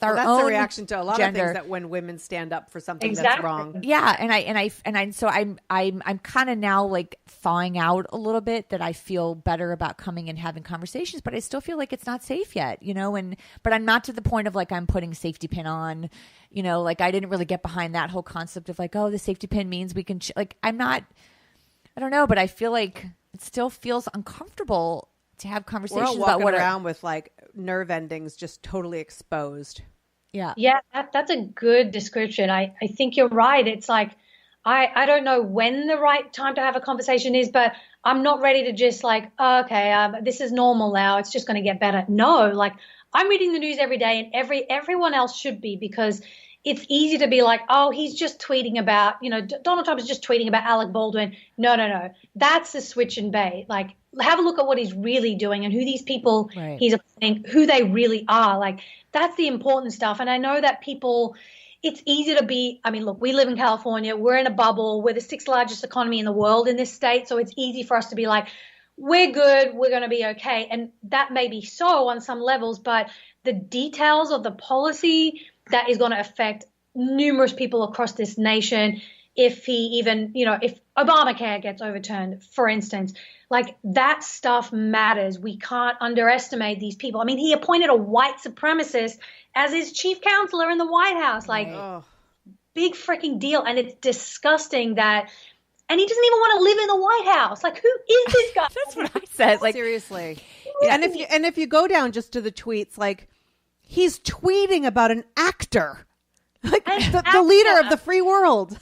our that's own a reaction to a lot gender. of things, that when women stand up for something that's wrong. Yeah. So I'm kind of now like thawing out a little bit, that I feel better about coming and having conversations, but I still feel like it's not safe yet, you know, but I'm not to the point of like, I'm putting safety pin on, you know, like I didn't really get behind that whole concept of like, oh, the safety pin means we can, like, I don't know, but I feel like it still feels uncomfortable to have conversations We're all about walking around with like nerve endings just totally exposed. Yeah. Yeah, that's a good description. I think you're right. It's like, I don't know when the right time to have a conversation is, but I'm not ready to just like, oh, okay, this is normal now, it's just going to get better. No, like I'm reading the news every day, and everyone else should be, because it's easy to be like, oh, he's just tweeting about, you know, Donald Trump is just tweeting about Alec Baldwin. No. That's a switch and bait. Like, have a look at what he's really doing and who these people he's appointing, who they really are. Like, that's the important stuff. And I know that people, it's easy to be, I mean, look, we live in California. We're in a bubble. We're the 6th largest economy in the world in this state. So it's easy for us to be like, we're good. We're going to be okay. And that may be so on some levels, but the details of the policy that is going to affect numerous people across this nation, if if Obamacare gets overturned, for instance, like that stuff matters. We can't underestimate these people. I mean, he appointed a white supremacist as his chief counselor in the White House, like big freaking deal. And it's disgusting that, and he doesn't even want to live in the White House. Like, who is this guy? That's what I said. Like, seriously. Yeah. And if you go down just to the tweets, like, he's tweeting about an actor, like the leader of the free world.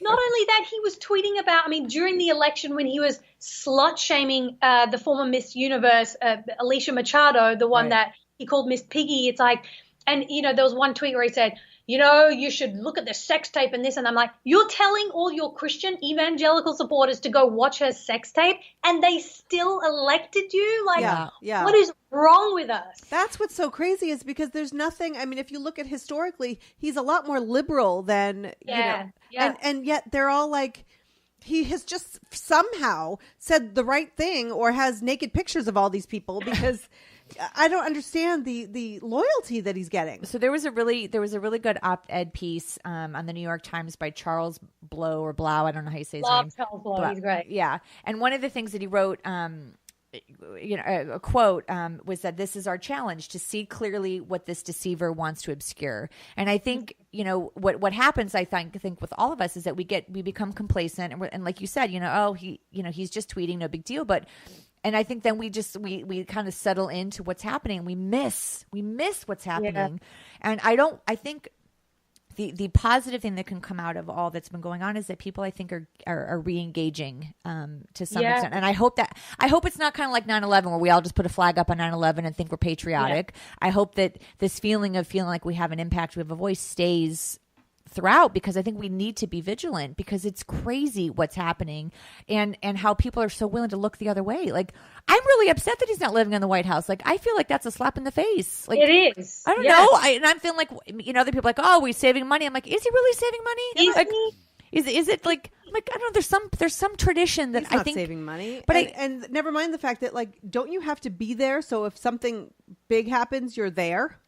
Not only that, he was tweeting about, I mean, during the election when he was slut shaming the former Miss Universe, Alicia Machado, the one that he called Miss Piggy. It's like, and, you know, there was one tweet where he said, you know, you should look at the sex tape and this. And I'm like, you're telling all your Christian evangelical supporters to go watch her sex tape and they still elected you? Like, what is wrong with us? That's what's so crazy, is because there's nothing. I mean, if you look at historically, he's a lot more liberal than, you know, and yet they're all like, he has just somehow said the right thing or has naked pictures of all these people, because I don't understand the loyalty that he's getting. So there was a really good op-ed piece on the New York Times by Charles Blow or Blau. I don't know how you say his name. Charles Blow. He's great. Yeah. And one of the things that he wrote, you know, a quote was that this is our challenge, to see clearly what this deceiver wants to obscure. And I think, you know, what happens, I think with all of us, is that we become complacent, and like you said, you know, oh, he's just tweeting, no big deal. And I think then we kind of settle into what's happening. We miss what's happening. Yeah. And I think the positive thing that can come out of all that's been going on is that people, I think, are re-engaging to some extent. And I hope it's not kind of like 9/11 where we all just put a flag up on 9/11 and think we're patriotic. Yeah. I hope that this feeling like we have an impact, we have a voice, stays throughout, because I think we need to be vigilant, because it's crazy what's happening and how people are so willing to look the other way. Like, I'm really upset that he's not living in the White House. Like, I feel like that's a slap in the face. Like, it is. I don't know. And I'm feeling like, you know, other people are like, oh, we're saving money. I'm like, is he really saving money? Is like, he? Is it like, I'm like, I don't know. There's some tradition that he's not I think saving money, but and never mind the fact that, like, don't you have to be there? So if something big happens, you're there.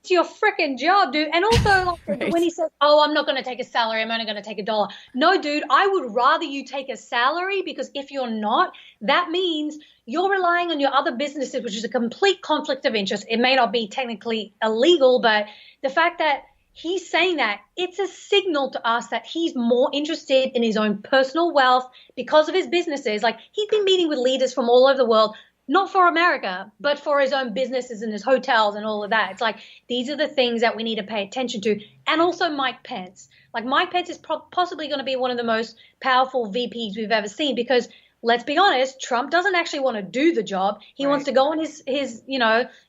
it's your freaking job, dude. And also, like, when he says, oh, I'm not going to take a salary, I'm only going to take $1. No, dude, I would rather you take a salary, because if you're not, that means you're relying on your other businesses, which is a complete conflict of interest. It may not be technically illegal, but the fact that he's saying that, it's a signal to us that he's more interested in his own personal wealth because of his businesses. Like, he's been meeting with leaders from all over the world, not for America, but for his own businesses and his hotels and all of that. It's like, these are the things that we need to pay attention to. And also Mike Pence. Like, Mike Pence is possibly going to be one of the most powerful VPs we've ever seen, because let's be honest, Trump doesn't actually want to do the job. He wants to go on his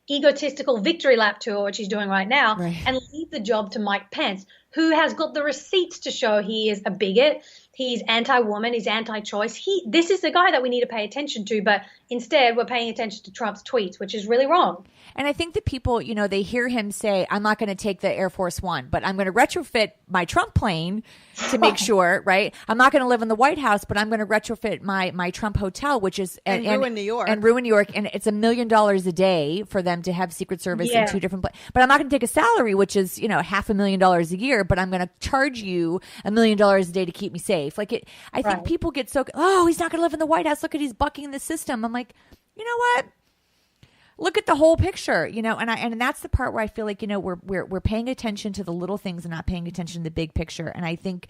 egotistical victory lap tour, which he's doing right now, and leave the job to Mike Pence, who has got the receipts to show he is a bigot. He's anti-woman. He's anti-choice. This is the guy that we need to pay attention to, but instead we're paying attention to Trump's tweets, which is really wrong. And I think that people, they hear him say, I'm not going to take the Air Force One, but I'm going to retrofit my Trump plane to make sure, right? I'm not going to live in the White House, but I'm going to retrofit my Trump hotel, which is and ruin New York. And ruin New York. And it's $1 million a day for them to have Secret Service in 2 different places. But I'm not going to take a salary, which is, $500,000 a year, but I'm going to charge you $1 million a day to keep me safe. I think people get so, he's not going to live in the White House. Look at, he's bucking the system. I'm like, you know what? Look at the whole picture, and that's the part where I feel like, we're paying attention to the little things and not paying attention to the big picture. And I think,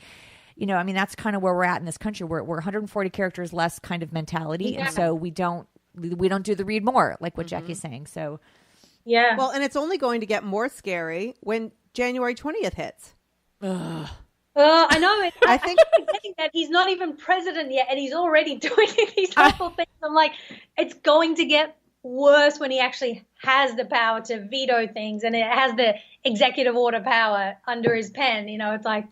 that's kind of where we're at in this country. We're 140 characters less kind of mentality. Yeah. And so we don't do the read more, like what Jackie's saying. So, yeah. Well, and it's only going to get more scary when January 20th hits. I know. I think that he's not even president yet, and he's already doing these awful things. I'm like, it's going to get worse when he actually has the power to veto things, and it has the executive order power under his pen. It's like,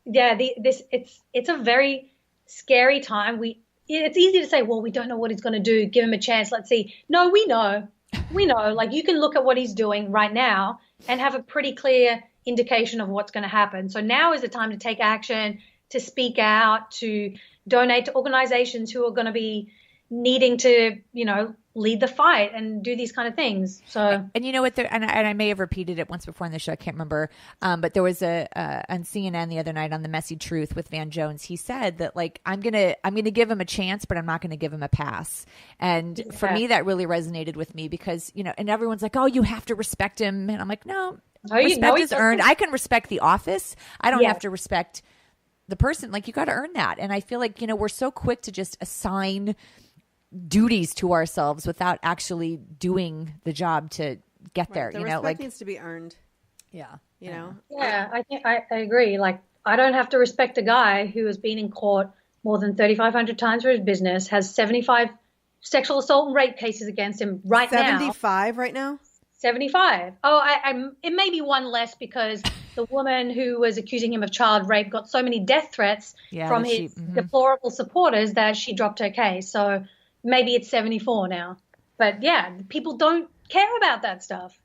it's a very scary time. It's easy to say, well, we don't know what he's going to do. Give him a chance. Let's see. No, we know. Like, you can look at what he's doing right now and have a pretty clear indication of what's going to happen. So now is the time to take action, to speak out, to donate to organizations who are going to be needing to, lead the fight and do these kind of things. So, and you know what? And I may have repeated it once before in the show. I can't remember. But there was on CNN the other night on The Messy Truth with Van Jones. He said that, like, I'm gonna give him a chance, but I'm not gonna give him a pass. And for me, that really resonated with me because and everyone's like, oh, you have to respect him, and I'm like, no, respect is earned. I can respect the office. I don't have to respect the person. Like, you got to earn that. And I feel like we're so quick to just assign duties to ourselves without actually doing the job to get there. The respect needs to be earned. Yeah. I think I agree. Like, I don't have to respect a guy who has been in court more than 3,500 times for his business, has 75 sexual assault and rape cases against him now. 75 right now? 75. Oh, it may be one less because the woman who was accusing him of child rape got so many death threats from his deplorable supporters that she dropped her case. So maybe it's 74 now. But yeah, people don't care about that stuff.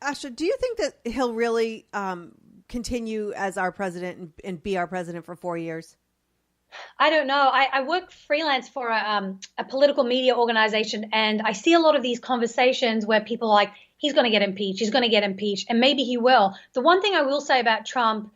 Asha, do you think that he'll really continue as our president and be our president for 4 years? I don't know. I work freelance for a political media organization, and I see a lot of these conversations where people are like, he's going to get impeached, he's going to get impeached, and maybe he will. The one thing I will say about Trump,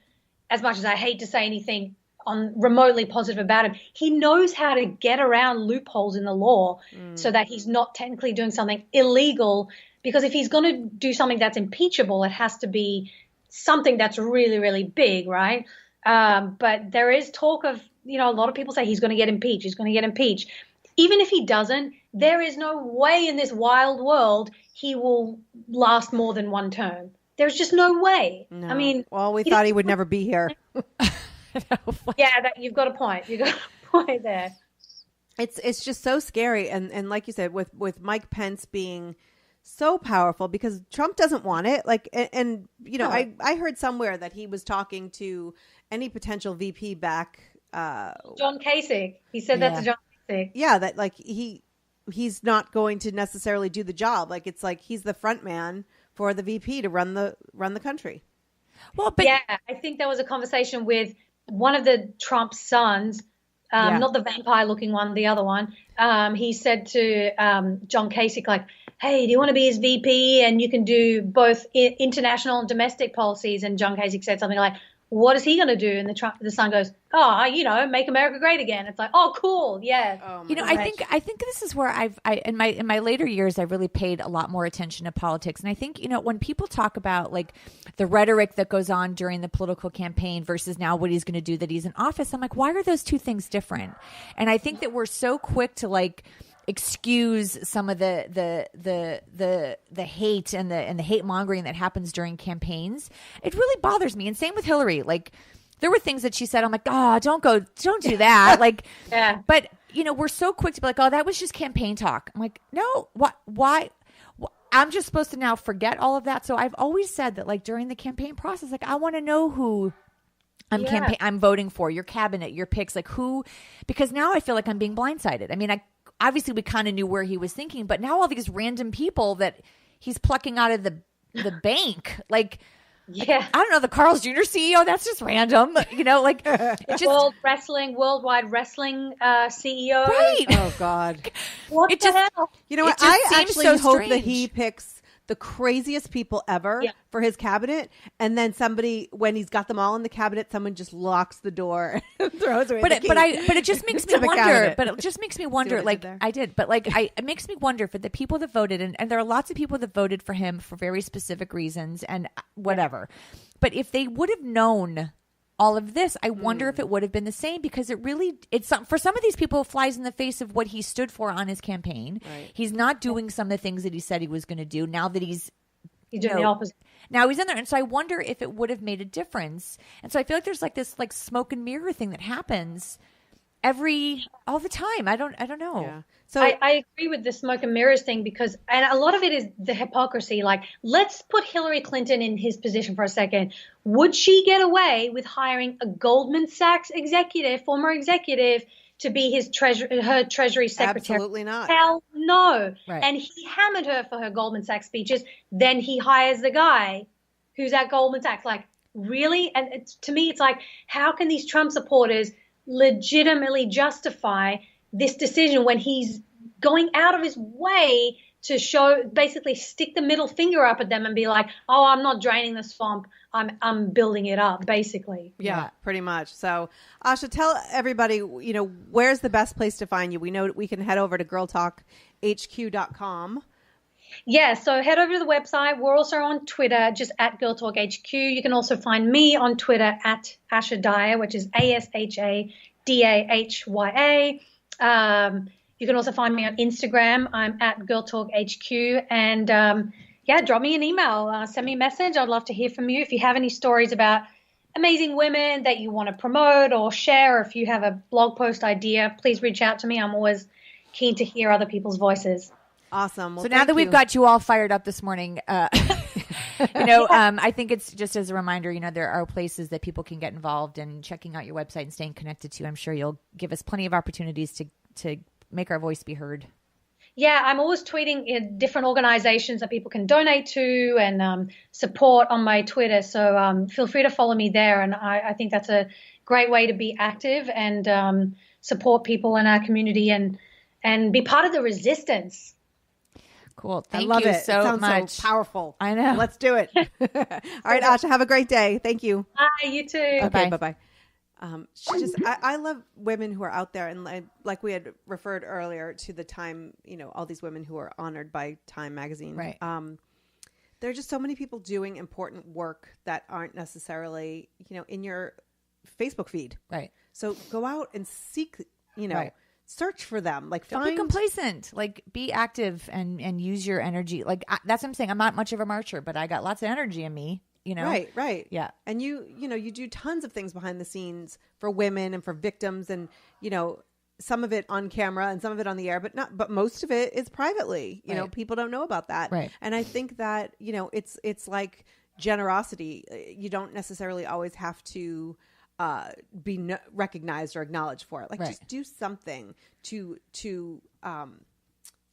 as much as I hate to say anything remotely positive about him, he knows how to get around loopholes in the law so that he's not technically doing something illegal, because if he's going to do something that's impeachable, it has to be something that's really, really big, right? But there is talk of, a lot of people say he's going to get impeached, he's going to get impeached. Even if he doesn't, there is no way in this wild world he will last more than one term. There's just no way. No. I mean, well, we thought he would never be here. Yeah, you've got a point. You've got a point there. It's just so scary, and like you said, with Mike Pence being so powerful, because Trump doesn't want it. Like, and I heard somewhere that he was talking to any potential VP back. John Kasich. He said that to John Kasich. Yeah, that like he's not going to necessarily do the job. Like, it's like he's the front man for the VP to run the country. Well, but I think there was a conversation with one of the Trump sons, not the vampire looking one, the other one. He said to John Kasich, like, hey, do you want to be his VP? And you can do both international and domestic policies. And John Kasich said something like, what is he going to do? And the son goes, make America great again. It's like, oh, cool. Yeah. Oh, I think this is where in my later years, I really paid a lot more attention to politics. And I think, when people talk about like the rhetoric that goes on during the political campaign versus now what he's going to do that he's in office, I'm like, why are those two things different? And I think that we're so quick to like excuse some of the hate and the hate mongering that happens during campaigns. It really bothers me. And same with Hillary. Like, there were things that she said, I'm like, don't do that. Like, yeah. But we're so quick to be like, oh, that was just campaign talk. I'm like, no, why? I'm just supposed to now forget all of that. So I've always said that, like, during the campaign process, like, I want to know who I'm voting for, your cabinet, your picks, like who, because now I feel like I'm being blindsided. I mean, obviously we kind of knew where he was thinking, but now all these random people that he's plucking out of the bank, like, yeah, I don't know, the Carl's Jr. CEO, that's just random, like it's just worldwide wrestling CEO. Right. Oh God. What the hell? You know what? I actually hope that he picks the craziest people ever for his cabinet, and then somebody, when he's got them all in the cabinet, someone just locks the door and throws away the key. But it just makes me wonder. But it just makes me wonder. Like I did, but like it makes me wonder for the people that voted, and there are lots of people that voted for him for very specific reasons and whatever. But if they would have known all of this, I wonder if it would have been the same, because it's for some of these people, it flies in the face of what he stood for on his campaign. Right. He's not doing some of the things that he said he was going to do. Now that he's doing the opposite. Now he's in there. And so I wonder if it would have made a difference. And so I feel like there's like this like smoke and mirror thing that happens all the time. I don't know. Yeah. So I agree with the smoke and mirrors thing, because, and a lot of it is the hypocrisy. Like, let's put Hillary Clinton in his position for a second. Would she get away with hiring a Goldman Sachs former executive, to be her Treasury Secretary? Absolutely not. Hell no. Right. And he hammered her for her Goldman Sachs speeches. Then he hires the guy who's at Goldman Sachs. Like, really? And to me, it's like, how can these Trump supporters legitimately justify this decision when he's going out of his way to basically stick the middle finger up at them and be like, oh, I'm not draining the swamp, I'm building it up, basically. Yeah, pretty much. So Asha, tell everybody, where's the best place to find you? We know we can head over to GIRLTalkHQ.com. Yeah, so head over to the website. We're also on Twitter, just at GIRLTalkHQ. You can also find me on Twitter at Asha Dahya, which is ASHADAHYA. You can also find me on Instagram. I'm at GIRLTalkHQ. And drop me an email. Send me a message. I'd love to hear from you. If you have any stories about amazing women that you want to promote or share, or if you have a blog post idea, please reach out to me. I'm always keen to hear other people's voices. Awesome. Well, so now that we've got you all fired up this morning, I think it's just as a reminder, there are places that people can get involved in checking out your website and staying connected to. I'm sure you'll give us plenty of opportunities to make our voice be heard. Yeah, I'm always tweeting in different organizations that people can donate to and support on my Twitter. So feel free to follow me there. And I think that's a great way to be active and support people in our community and be part of the resistance. Cool. Thank I love you it. so it sounds much. So powerful. I know. Let's do it. All right, Asha, have a great day. Thank you. Bye, you too. Okay, bye-bye. I love women who are out there, and like we had referred earlier to the Time, all these women who are honored by Time magazine. Right. There are just so many people doing important work that aren't necessarily, in your Facebook feed. Right. So go out and seek, right. Search for them. Like, don't be complacent. Like, be active and use your energy. Like, that's what I'm saying. I'm not much of a marcher, but I got lots of energy in me. Right. Yeah. And you do tons of things behind the scenes for women and for victims, and some of it on camera and some of it on the air, but most of it is privately. People don't know about that. Right. And I think that it's like generosity. You don't necessarily always have to be recognized or acknowledged for it. Like, just do something to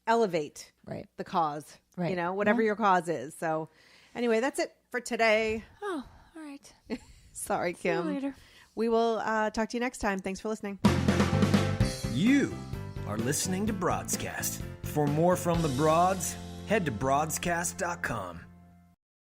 elevate the cause. Right. Whatever your cause is. So. Anyway, that's it for today. Oh, all right. Sorry, Kim. See you later. We will talk to you next time. Thanks for listening. You are listening to Broadscast. For more from the Broads, head to broadscast.com.